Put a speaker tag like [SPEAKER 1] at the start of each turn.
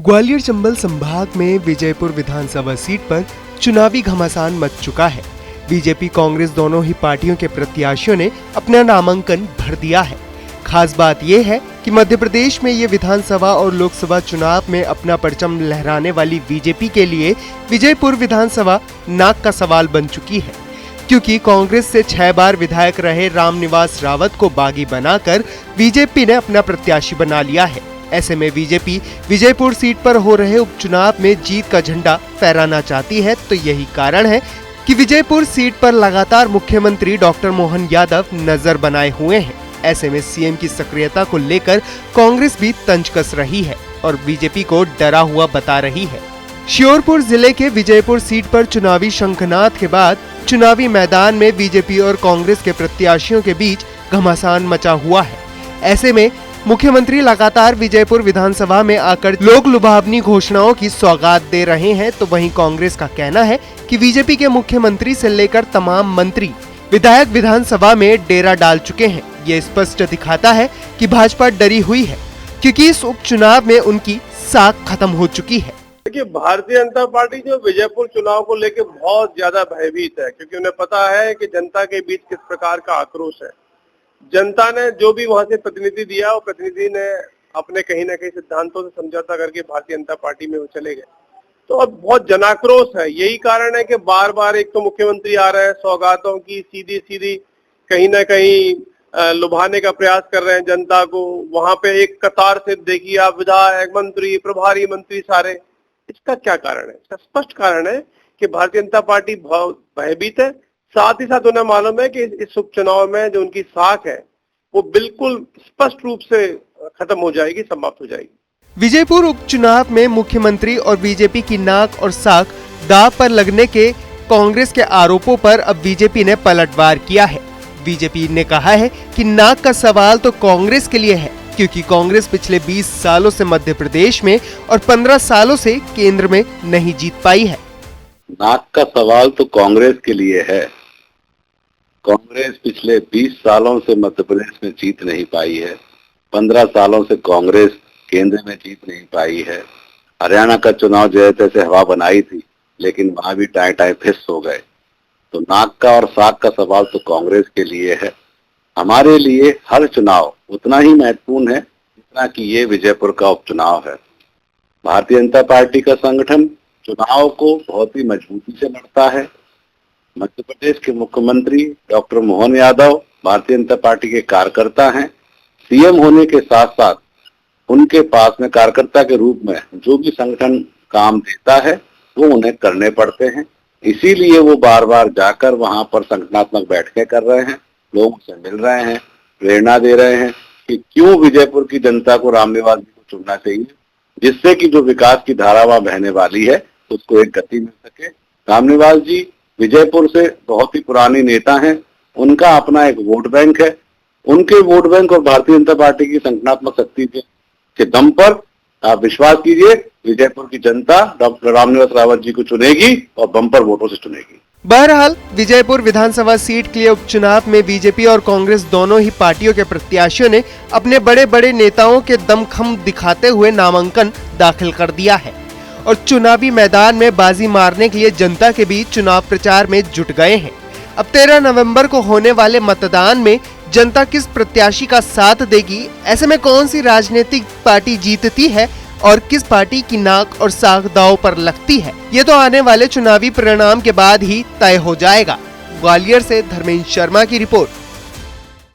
[SPEAKER 1] ग्वालियर चंबल संभाग में विजयपुर विधानसभा सीट पर चुनावी घमासान मच चुका है। बीजेपी कांग्रेस दोनों ही पार्टियों के प्रत्याशियों ने अपना नामांकन भर दिया है। खास बात यह है कि मध्य प्रदेश में ये विधानसभा और लोकसभा चुनाव में अपना परचम लहराने वाली बीजेपी के लिए विजयपुर विधानसभा नाक का सवाल बन चुकी है, क्योंकि कांग्रेस से 6 बार विधायक रहे रामनिवास रावत को बागी बनाकर बीजेपी ने अपना प्रत्याशी बना लिया है। ऐसे में बीजेपी विजयपुर सीट पर हो रहे उपचुनाव में जीत का झंडा फहराना चाहती है, तो यही कारण है कि विजयपुर सीट पर लगातार मुख्यमंत्री डॉक्टर मोहन यादव नजर बनाए हुए हैं। ऐसे में सीएम की सक्रियता को लेकर कांग्रेस भी तंज कस रही है और बीजेपी को डरा हुआ बता रही है। श्योपुर जिले के विजयपुर सीट पर चुनावी शंखनाद के बाद चुनावी मैदान में बीजेपी और कांग्रेस के प्रत्याशियों के बीच घमासान मचा हुआ है। ऐसे में मुख्यमंत्री लगातार विजयपुर विधानसभा में आकर लोक लुभावनी घोषणाओं की सौगात दे रहे हैं, तो वहीं कांग्रेस का कहना है कि बीजेपी के मुख्यमंत्री से लेकर तमाम मंत्री विधायक विधानसभा में डेरा डाल चुके हैं। ये स्पष्ट दिखाता है कि भाजपा डरी हुई है, क्योंकि इस उपचुनाव में उनकी साख खत्म हो चुकी है।
[SPEAKER 2] देखिए, भारतीय जनता पार्टी जो विजयपुर चुनाव को लेकर बहुत ज्यादा भयभीत है, क्योंकि उन्हें पता है कि जनता के बीच किस प्रकार का आक्रोश है। जनता ने जो भी वहां से प्रतिनिधि दिया, वो प्रतिनिधि ने अपने कहीं ना कहीं सिद्धांतों से समझौता करके भारतीय जनता पार्टी में वो चले गए। तो अब बहुत जनाक्रोश है। यही कारण है कि बार बार एक तो मुख्यमंत्री आ रहे हैं, सौगातों की सीधी सीधी कहीं ना कहीं लुभाने का प्रयास कर रहे हैं जनता को। वहां पे एक कतार से देखिए आप, विधायक, मंत्री, प्रभारी मंत्री सारे। इसका क्या कारण है? इसका स्पष्ट कारण है कि भारतीय जनता पार्टी भयभीत है। साथ ही साथ उन्हें मालूम है कि इस उपचुनाव में जो उनकी साख है वो बिल्कुल स्पष्ट रूप से खत्म हो जाएगी, समाप्त हो जाएगी।
[SPEAKER 1] विजयपुर उपचुनाव में मुख्यमंत्री और बीजेपी की नाक और साख दांव पर लगने के कांग्रेस के आरोपों पर अब बीजेपी ने पलटवार किया है। बीजेपी ने कहा है कि नाक का सवाल तो कांग्रेस के लिए है, क्योंकि कांग्रेस पिछले 20 सालों से मध्य प्रदेश में और 15 सालों से केंद्र में नहीं जीत पाई है।
[SPEAKER 3] नाक का सवाल तो कांग्रेस के लिए है। कांग्रेस पिछले 20 सालों से मध्य प्रदेश में जीत नहीं पाई है। 15 सालों से कांग्रेस केंद्र में जीत नहीं पाई है। हरियाणा का चुनाव जैसे तैसे हवा बनाई थी, लेकिन वहां भी टाई फिस हो गए। तो नाक का और साख का सवाल तो कांग्रेस के लिए है। हमारे लिए हर चुनाव उतना ही महत्वपूर्ण है जितना कि ये विजयपुर का उपचुनाव है। भारतीय जनता पार्टी का संगठन चुनाव को बहुत ही मजबूती से लड़ता है। मध्य प्रदेश के मुख्यमंत्री डॉक्टर मोहन यादव भारतीय जनता पार्टी के कार्यकर्ता हैं। सीएम होने के साथ साथ उनके पास में कार्यकर्ता के रूप में जो भी संगठन काम देता है वो उन्हें करने पड़ते हैं। इसीलिए वो बार बार जाकर वहां पर संगठनात्मक बैठकें कर रहे हैं, लोगों से मिल रहे हैं, प्रेरणा दे रहे हैं कि क्यों विजयपुर की जनता को रामनिवास जी को चुनना चाहिए, जिससे कि जो विकास की धारा वहां बहने वाली है उसको एक गति मिल सके। रामनिवास जी विजयपुर से बहुत ही पुरानी नेता हैं। उनका अपना एक वोट बैंक है। उनके वोट बैंक और भारतीय जनता पार्टी की संगठनात्मक शक्ति के दम पर आप विश्वास कीजिए, विजयपुर की जनता डॉक्टर रामनिवास रावत जी को चुनेगी और बम्पर वोटों से चुनेगी।
[SPEAKER 1] बहरहाल विजयपुर विधानसभा सीट के लिए उपचुनाव में बीजेपी और कांग्रेस दोनों ही पार्टियों के प्रत्याशियों ने अपने बड़े बड़े नेताओं के दमखम दिखाते हुए नामांकन दाखिल कर दिया है और चुनावी मैदान में बाजी मारने के लिए जनता के बीच चुनाव प्रचार में जुट गए हैं। अब 13 नवंबर को होने वाले मतदान में जनता किस प्रत्याशी का साथ देगी, ऐसे में कौन सी राजनीतिक पार्टी जीतती है और किस पार्टी की नाक और साख दांव पर लगती है, ये तो आने वाले चुनावी परिणाम के बाद ही तय हो जाएगा। ग्वालियर से धर्मेंद्र शर्मा की रिपोर्ट।